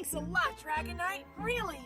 Thanks a lot, Dragonite. Really.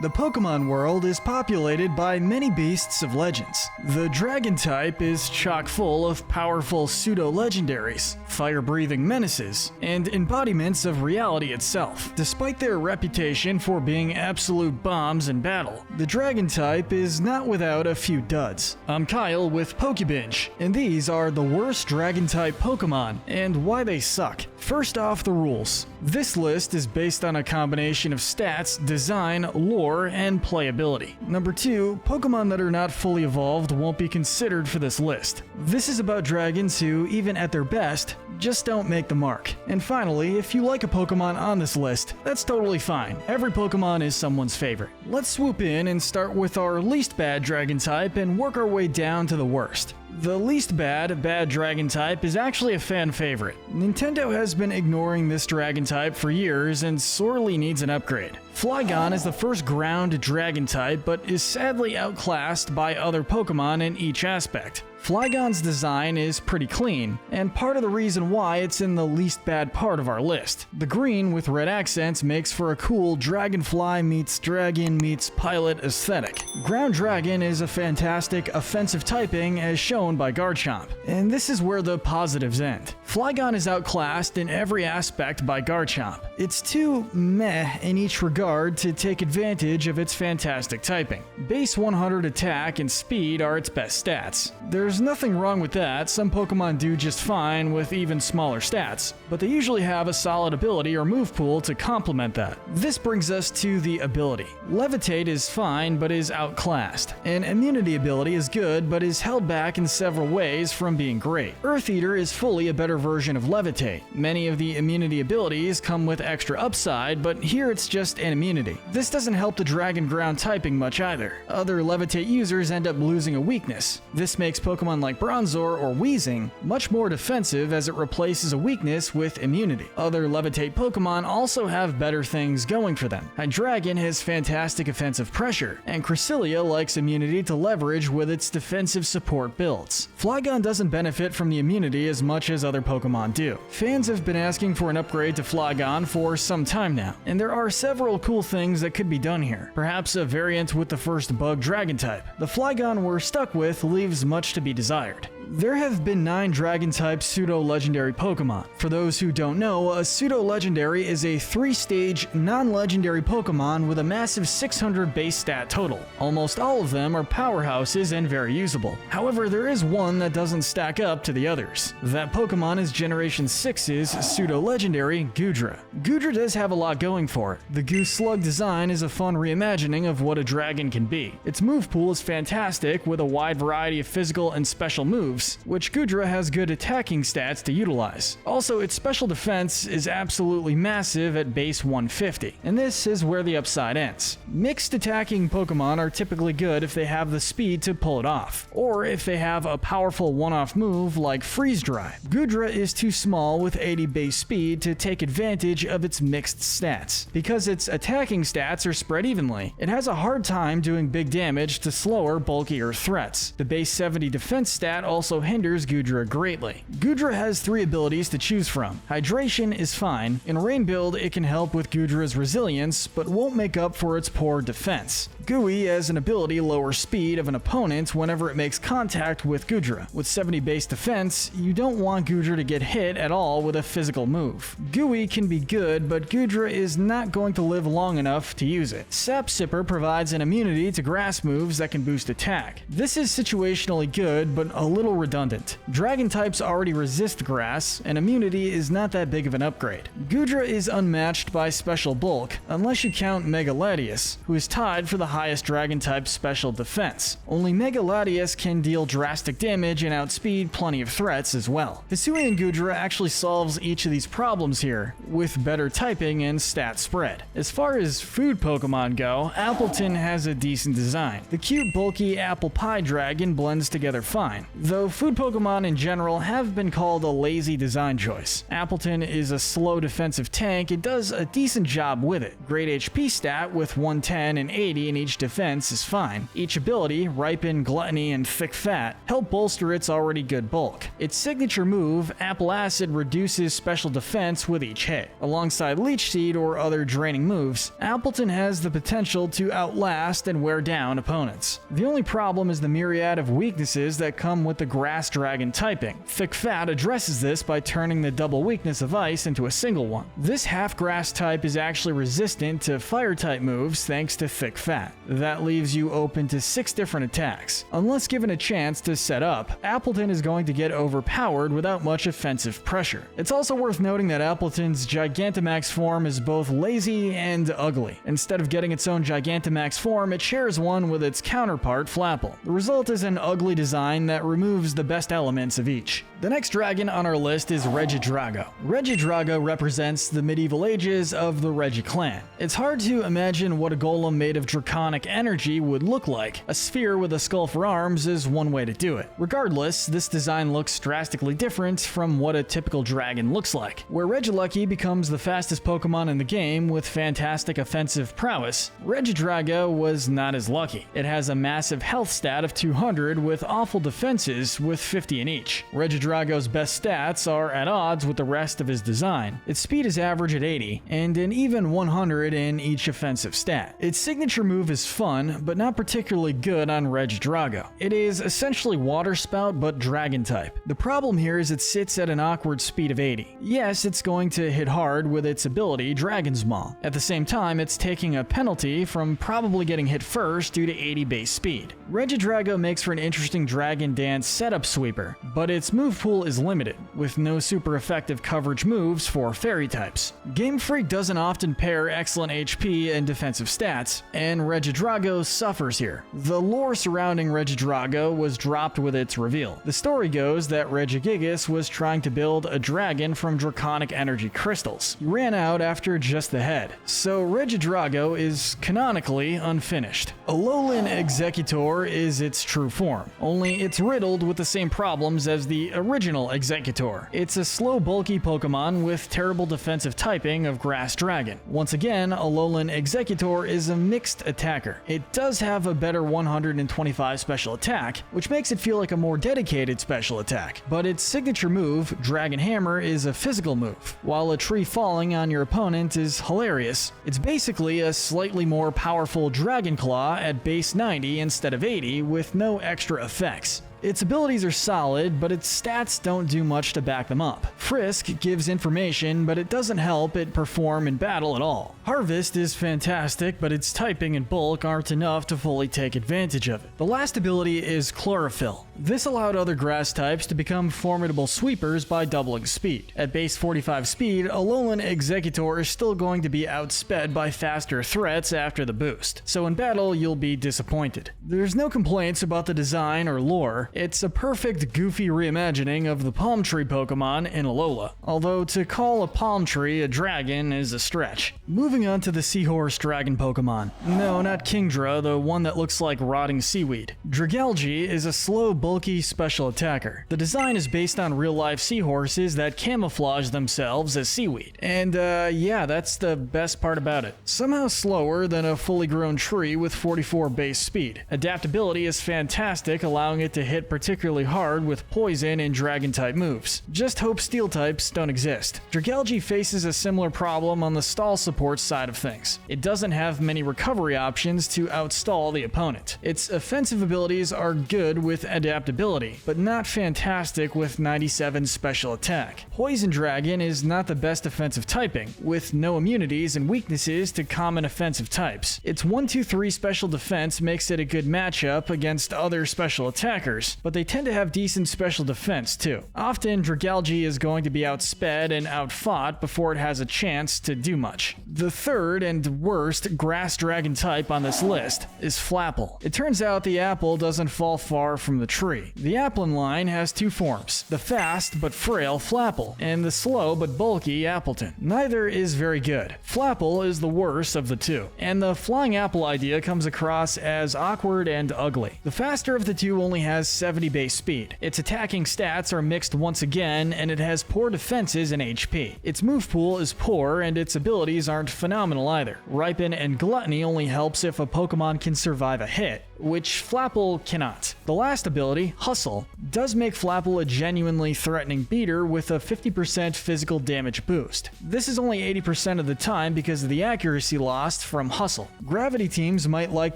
The Pokemon world is populated by many beasts of legends. The Dragon type is chock full of powerful pseudo-legendaries, fire-breathing menaces, and embodiments of reality itself. Despite their reputation for being absolute bombs in battle, the Dragon type is not without a few duds. I'm Kyle with Pokebinge, and these are the worst Dragon type Pokemon and why they suck. First off, the rules. This list is based on a combination of stats, design, lore, and playability. Number 2, Pokemon that are not fully evolved won't be considered for this list. This is about dragons who, even at their best, just don't make the mark. And finally, if you like a Pokemon on this list, that's totally fine. Every Pokemon is someone's favorite. Let's swoop in and start with our least bad Dragon type and work our way down to the worst. The least bad Dragon type is actually a fan favorite. Nintendo has been ignoring this Dragon type for years and sorely needs an upgrade. Flygon is the first ground Dragon type, but is sadly outclassed by other Pokemon in each aspect. Flygon's design is pretty clean, and part of the reason why it's in the least bad part of our list. The green with red accents makes for a cool Dragonfly meets Dragon meets Pilot aesthetic. Ground Dragon is a fantastic offensive typing as shown by Garchomp, and this is where the positives end. Flygon is outclassed in every aspect by Garchomp. It's too meh in each regard to take advantage of its fantastic typing. Base 100 attack and speed are its best stats. There's nothing wrong with that, some Pokemon do just fine with even smaller stats, but they usually have a solid ability or move pool to complement that. This brings us to the ability. Levitate is fine, but is outclassed. An immunity ability is good, but is held back in several ways from being great. Earth Eater is fully a better version of Levitate. Many of the immunity abilities come with extra upside, but here it's just an immunity. This doesn't help the Dragon ground typing much either. Other Levitate users end up losing a weakness. This makes Pokemon like Bronzor or Weezing much more defensive as it replaces a weakness with immunity. Other Levitate Pokemon also have better things going for them. Hydreigon has fantastic offensive pressure, and Cresselia likes immunity to leverage with its defensive support builds. Flygon doesn't benefit from the immunity as much as other Pokemon do. Fans have been asking for an upgrade to Flygon for some time now, and there are several cool things that could be done here. Perhaps a variant with the first bug Dragon type. The Flygon we're stuck with leaves much to be desired. There have been 9 Dragon-type pseudo-legendary Pokemon. For those who don't know, a pseudo-legendary is a 3-stage, non-legendary Pokemon with a massive 600 base stat total. Almost all of them are powerhouses and very usable. However, there is one that doesn't stack up to the others. That Pokemon is Generation 6's pseudo-legendary Goodra. Goodra does have a lot going for it. The Goose Slug design is a fun reimagining of what a dragon can be. Its move pool is fantastic with a wide variety of physical and special moves, which Goodra has good attacking stats to utilize. Also, its special defense is absolutely massive at base 150, and this is where the upside ends. Mixed attacking Pokemon are typically good if they have the speed to pull it off, or if they have a powerful one-off move like Freeze Dry. Goodra is too small with 80 base speed to take advantage of its mixed stats. Because its attacking stats are spread evenly, it has a hard time doing big damage to slower, bulkier threats. The base 70 defense stat also hinders Goodra greatly. Goodra has 3 abilities to choose from. Hydration is fine. In Rain build, it can help with Goodra's resilience, but won't make up for its poor defense. Gooey has an ability lower speed of an opponent whenever it makes contact with Goodra. With 70 base defense, you don't want Goodra to get hit at all with a physical move. Gooey can be good, but Goodra is not going to live long enough to use it. Sap Sipper provides an immunity to grass moves that can boost attack. This is situationally good, but a little redundant. Dragon types already resist grass, and immunity is not that big of an upgrade. Goodra is unmatched by special bulk, unless you count Mega Latias, who is tied for the highest Dragon type special defense. Only Mega Latias can deal drastic damage and outspeed plenty of threats as well. Hisuian Goodra actually solves each of these problems here, with better typing and stat spread. As far as food Pokemon go, Appleton has a decent design. The cute bulky apple pie dragon blends together fine, though food Pokemon in general have been called a lazy design choice. Appleton is a slow defensive tank and does a decent job with it. Great HP stat with 110 and 80 in each defense is fine. Each ability, Ripen, Gluttony, and Thick Fat, help bolster its already good bulk. Its signature move, Apple Acid, reduces special defense with each hit. Alongside Leech Seed or other draining moves, Appleton has the potential to outlast and wear down opponents. The only problem is the myriad of weaknesses that come with the Grass Dragon typing. Thick Fat addresses this by turning the double weakness of Ice into a single one. This half-grass type is actually resistant to Fire-type moves thanks to Thick Fat. That leaves you open to 6 different attacks. Unless given a chance to set up, Appleton is going to get overpowered without much offensive pressure. It's also worth noting that Appleton's Gigantamax form is both lazy and ugly. Instead of getting its own Gigantamax form, it shares one with its counterpart, Flapple. The result is an ugly design that removes the best elements of each. The next dragon on our list is Regidrago. Regidrago represents the medieval ages of the Regiclan. It's hard to imagine what a golem made of draconic energy would look like. A sphere with a skull for arms is one way to do it. Regardless, this design looks drastically different from what a typical dragon looks like. Where Regilucky becomes the fastest Pokemon in the game with fantastic offensive prowess, Regidrago was not as lucky. It has a massive health stat of 200 with awful defenses with 50 in each. Regidrago's best stats are at odds with the rest of his design. Its speed is average at 80, and an even 100 in each offensive stat. Its signature move is fun, but not particularly good on Regidrago. It is essentially Water Spout, but Dragon type. The problem here is it sits at an awkward speed of 80. Yes, it's going to hit hard with its ability, Dragon's Maw. At the same time, it's taking a penalty from probably getting hit first due to 80 base speed. Regidrago makes for an interesting Dragon Dance setup sweeper, but its move pool is limited, with no super effective coverage moves for fairy types. Game Freak doesn't often pair excellent HP and defensive stats, and Regidrago suffers here. The lore surrounding Regidrago was dropped with its reveal. The story goes that Regigigas was trying to build a dragon from draconic energy crystals. He ran out after just the head, so Regidrago is canonically unfinished. Alolan Executor is its true form, only it's riddled with the same problems as the original Executor. It's a slow, bulky Pokemon with terrible defensive typing of Grass Dragon. Once again, Alolan Executor is a mixed attacker. It does have a better 125 special attack, which makes it feel like a more dedicated special attack, but its signature move, Dragon Hammer, is a physical move. While a tree falling on your opponent is hilarious, it's basically a slightly more powerful Dragon Claw at base 90 instead of 80 with no extra effects. Its abilities are solid, but its stats don't do much to back them up. Frisk gives information, but it doesn't help it perform in battle at all. Harvest is fantastic, but its typing and bulk aren't enough to fully take advantage of it. The last ability is Chlorophyll. This allowed other grass types to become formidable sweepers by doubling speed. At base 45 speed, Alolan Executor is still going to be outsped by faster threats after the boost, so in battle you'll be disappointed. There's no complaints about the design or lore. It's a perfect goofy reimagining of the Palm Tree Pokemon in Alola, although to call a Palm Tree a dragon is a stretch. Moving on to the Seahorse Dragon Pokemon. No, not Kingdra, the one that looks like rotting seaweed. Dragalge is a slow, bulky special attacker. The design is based on real-life seahorses that camouflage themselves as seaweed. And yeah, that's the best part about it. Somehow slower than a fully grown tree with 44 base speed. Adaptability is fantastic, allowing it to hit particularly hard with poison and dragon type moves. Just hope steel types don't exist. Dragalge faces a similar problem on the stall support side of things. It doesn't have many recovery options to outstall the opponent. Its offensive abilities are good with adaptability, but not fantastic with 97 special attack. Poison Dragon is not the best offensive typing, with no immunities and weaknesses to common offensive types. Its 1-2-3 special defense makes it a good matchup against other special attackers, but they tend to have decent special defense too. Often, Dragalge is going to be outsped and outfought before it has a chance to do much. The third and worst Grass Dragon type on this list is Flapple. It turns out the apple doesn't fall far from the tree. The Applin line has two forms, the fast but frail Flapple, and the slow but bulky Appleton. Neither is very good. Flapple is the worst of the two, and the flying apple idea comes across as awkward and ugly. The faster of the two only has 70 base speed. Its attacking stats are mixed once again, and it has poor defenses and HP. Its move pool is poor, and its abilities aren't phenomenal either. Ripen and Gluttony only helps if a Pokemon can survive a hit, which Flapple cannot. The last ability, Hustle, does make Flapple a genuinely threatening beater with a 50% physical damage boost. This is only 80% of the time because of the accuracy lost from Hustle. Gravity teams might like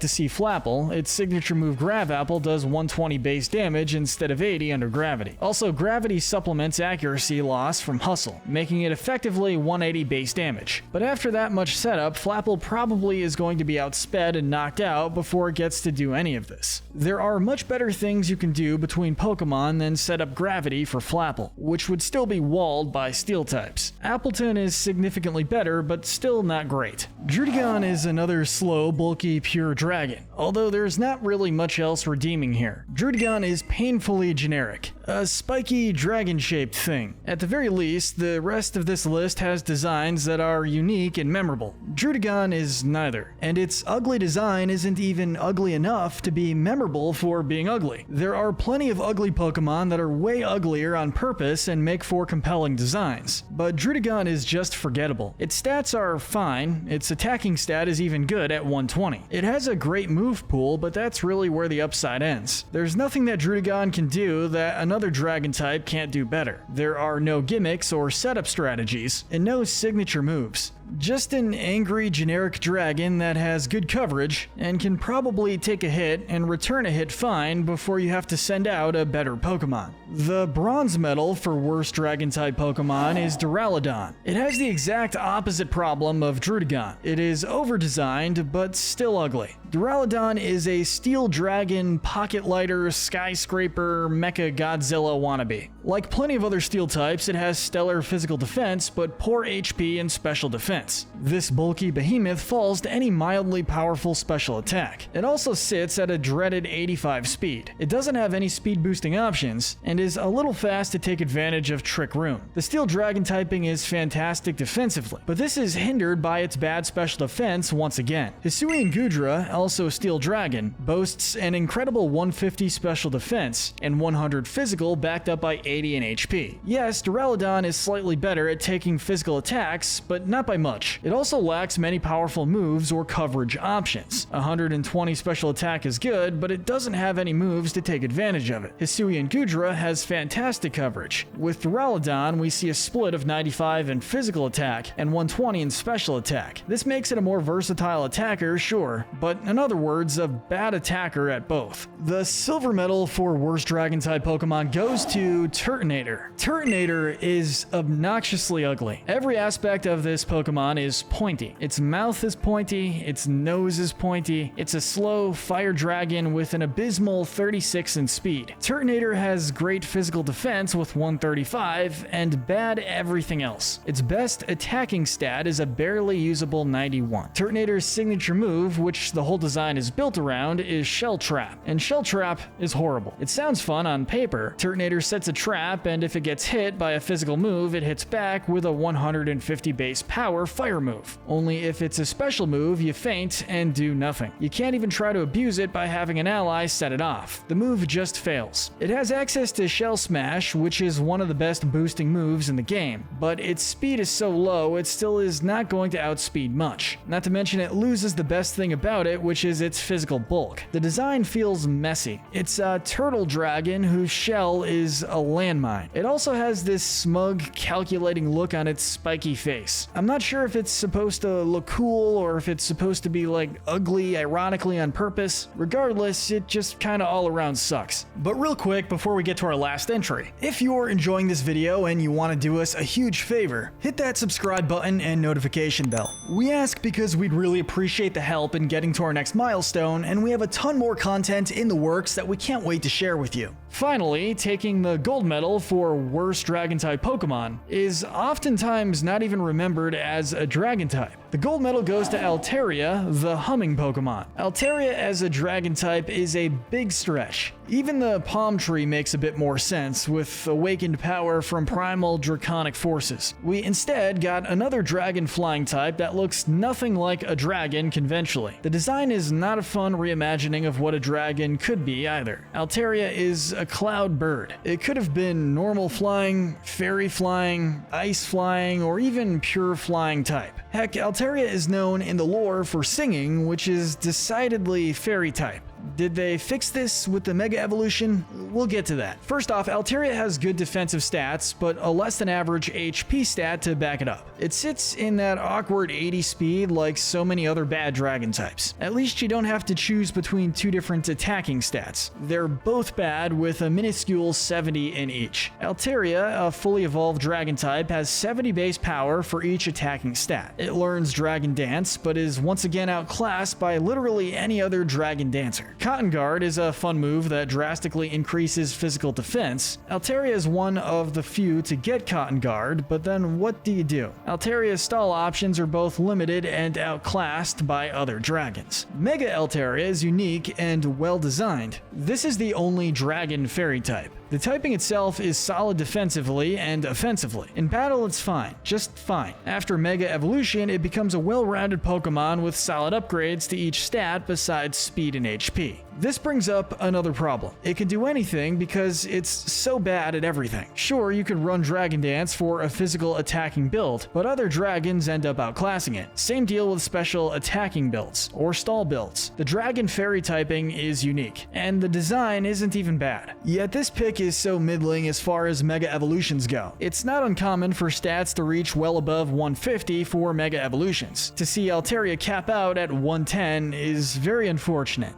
to see Flapple. Its signature move Grav Apple does 120 base damage instead of 80 under gravity. Also, gravity supplements accuracy loss from Hustle, making it effectively 180 base damage. But after that much setup, Flapple probably is going to be outsped and knocked out before it gets to do any of this. There are much better things you can do between Pokemon than set up gravity for Flapple, which would still be walled by steel types. Appleton is significantly better, but still not great. Druddigon is another slow, bulky, pure dragon, although there's not really much else redeeming here. Druddigon is painfully generic, a spiky, dragon-shaped thing. At the very least, the rest of this list has designs that are unique and memorable. Druddigon is neither, and its ugly design isn't even ugly enough to be memorable for being ugly. There are plenty of ugly Pokemon that are way uglier on purpose and make for compelling designs, but Druddigon is just forgettable. Its stats are fine, its attacking stat is even good at 120. It has a great move pool, but that's really where the upside ends. There's nothing that Druddigon can do that another dragon type can't do better. There are no gimmicks or setup strategies, and no signature moves. Just an angry generic dragon that has good coverage and can probably take a hit and return a hit fine before you have to send out a better Pokemon. The bronze medal for worst dragon type Pokemon is Duraludon. It has the exact opposite problem of Druddigon. It is over-designed but still ugly. Duraludon is a steel dragon, pocket lighter, skyscraper, mecha Godzilla wannabe. Like plenty of other steel types, it has stellar physical defense but poor HP and special defense. This bulky behemoth falls to any mildly powerful special attack. It also sits at a dreaded 85 speed. It doesn't have any speed boosting options, and is a little fast to take advantage of Trick Room. The steel dragon typing is fantastic defensively, but this is hindered by its bad special defense once again. Hisuian Goodra, also steel dragon, boasts an incredible 150 special defense and 100 physical backed up by 80 in HP. Yes, Duraludon is slightly better at taking physical attacks, but not by much. It also lacks many powerful moves or coverage options. 120 special attack is good, but it doesn't have any moves to take advantage of it. Hisuian Goodra has fantastic coverage. With Duraludon, we see a split of 95 in physical attack and 120 in special attack. This makes it a more versatile attacker, sure, but in other words, a bad attacker at both. The silver medal for worst dragon type Pokemon goes to Turtonator. Turtonator is obnoxiously ugly. Every aspect of this Pokemon is pointy. Its mouth is pointy, its nose is pointy, it's a slow fire dragon with an abysmal 36 in speed. Turtonator has great physical defense with 135 and bad everything else. Its best attacking stat is a barely usable 91. Turtonator's signature move, which the whole design is built around, is Shell Trap, and Shell Trap is horrible. It sounds fun on paper. Turtonator sets a trap, and if it gets hit by a physical move, it hits back with a 150 base power fire move. Only if it's a special move, you feint and do nothing. You can't even try to abuse it by having an ally set it off. The move just fails. It has access to Shell Smash, which is one of the best boosting moves in the game, but its speed is so low it still is not going to outspeed much. Not to mention it loses the best thing about it, which is its physical bulk. The design feels messy. It's a turtle dragon whose shell is a landmine. It also has this smug, calculating look on its spiky face. I'm not sure if it's supposed to look cool or if it's supposed to be like ugly ironically on purpose. Regardless, it just kinda all around sucks. But real quick before we get to our last entry, if you're enjoying this video and you want to do us a huge favor, hit that subscribe button and notification bell. We ask because we'd really appreciate the help in getting to our next milestone, and we have a ton more content in the works that we can't wait to share with you. Finally, taking the gold medal for worst dragon type Pokemon is oftentimes not even remembered as a dragon type. The gold medal goes to Altaria, the humming Pokemon. Altaria as a dragon type is a big stretch. Even the palm tree makes a bit more sense, with awakened power from primal draconic forces. We instead got another dragon flying type that looks nothing like a dragon conventionally. The design is not a fun reimagining of what a dragon could be either. Altaria is a cloud bird. It could have been normal flying, fairy flying, ice flying, or even pure flying type. Heck, Altaria is known in the lore for singing, which is decidedly fairy type. Did they fix this with the Mega Evolution? We'll get to that. First off, Altaria has good defensive stats, but a less than average HP stat to back it up. It sits in that awkward 80 speed like so many other bad dragon types. At least you don't have to choose between two different attacking stats. They're both bad with a minuscule 70 in each. Altaria, a fully evolved dragon type, has 70 base power for each attacking stat. It learns Dragon Dance, but is once again outclassed by literally any other dragon dancer. Cotton Guard is a fun move that drastically increases physical defense. Altaria is one of the few to get Cotton Guard, but then what do you do? Altaria's stall options are both limited and outclassed by other dragons. Mega Altaria is unique and well designed. This is the only dragon fairy type. The typing itself is solid defensively and offensively. In battle, it's fine, just fine. After Mega Evolution, it becomes a well-rounded Pokemon with solid upgrades to each stat besides speed and HP. This brings up another problem. It can do anything because it's so bad at everything. Sure, you could run Dragon Dance for a physical attacking build, but other dragons end up outclassing it. Same deal with special attacking builds, or stall builds. The dragon fairy typing is unique, and the design isn't even bad. Yet this pick is so middling as far as Mega Evolutions go. It's not uncommon for stats to reach well above 150 for Mega Evolutions. To see Altaria cap out at 110 is very unfortunate.